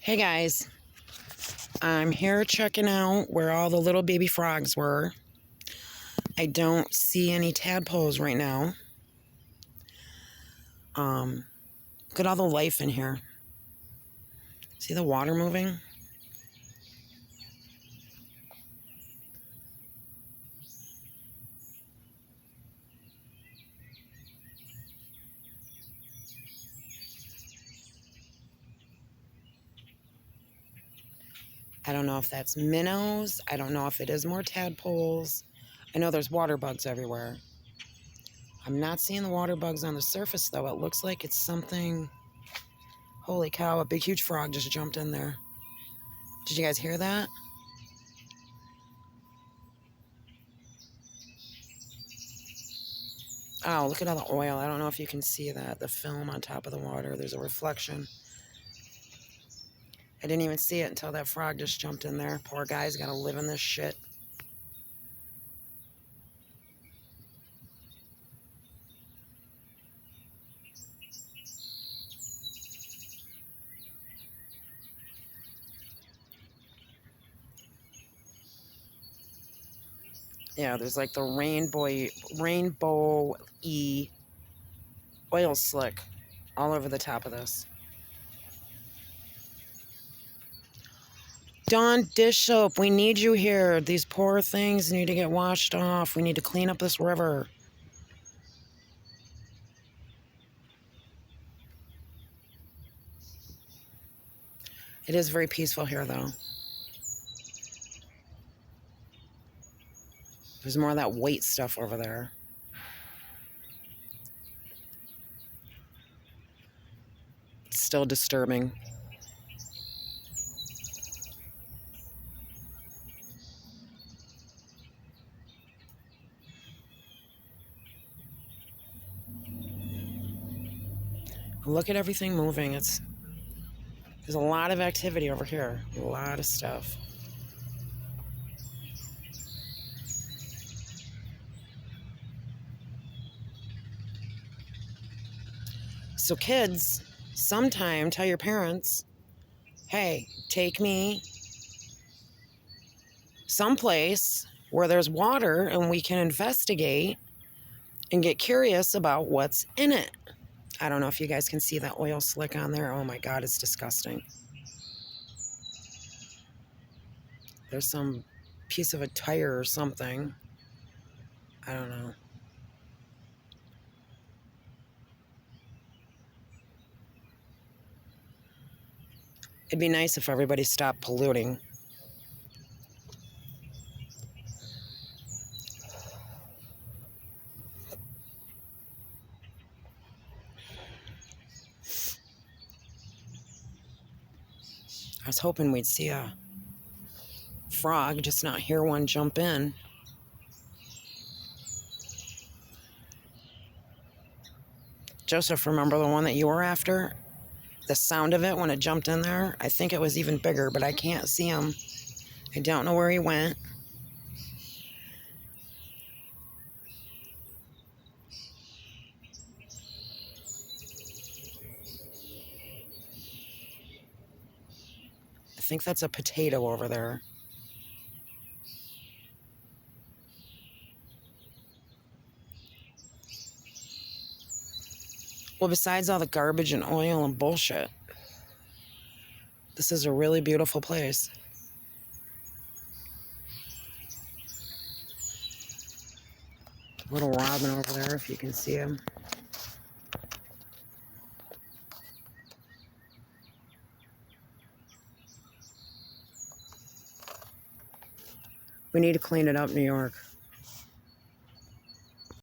Hey guys, I'm here checking out where all the little baby frogs were. I don't see any tadpoles right now. Look at all the life in here. See the water moving? I don't know if that's minnows. I don't know if it is more tadpoles. I know there's water bugs everywhere. I'm not seeing the water bugs on the surface though. It looks like it's something. Holy cow, a big huge frog just jumped in there. Did you guys hear that? Oh, look at all the oil. I don't know if you can see that. The film on top of the water. There's a reflection. I didn't even see it until that frog just jumped in there. Poor guy's got to live in this shit. Yeah, there's like the rainbow-y oil slick all over the top of this. Dawn, dish soap, we need you here. These poor things need to get washed off. We need to clean up this river. It is very peaceful here, though. There's more of that white stuff over there. It's still disturbing. Look at everything moving. There's a lot of activity over here. A lot of stuff. So kids, sometime tell your parents, hey, take me someplace where there's water and we can investigate and get curious about what's in it. I don't know if you guys can see that oil slick on there. Oh my God, it's disgusting. There's some piece of a tire or something. I don't know. It'd be nice if everybody stopped polluting. I was hoping we'd see a frog, just not hear one jump in. Joseph, remember the one that you were after? The sound of it when it jumped in there? I think it was even bigger, but I can't see him. I don't know where he went. I think that's a potato over there. Well, besides all the garbage and oil and bullshit, this is a really beautiful place. Little robin over there, if you can see him. We need to clean it up, New York.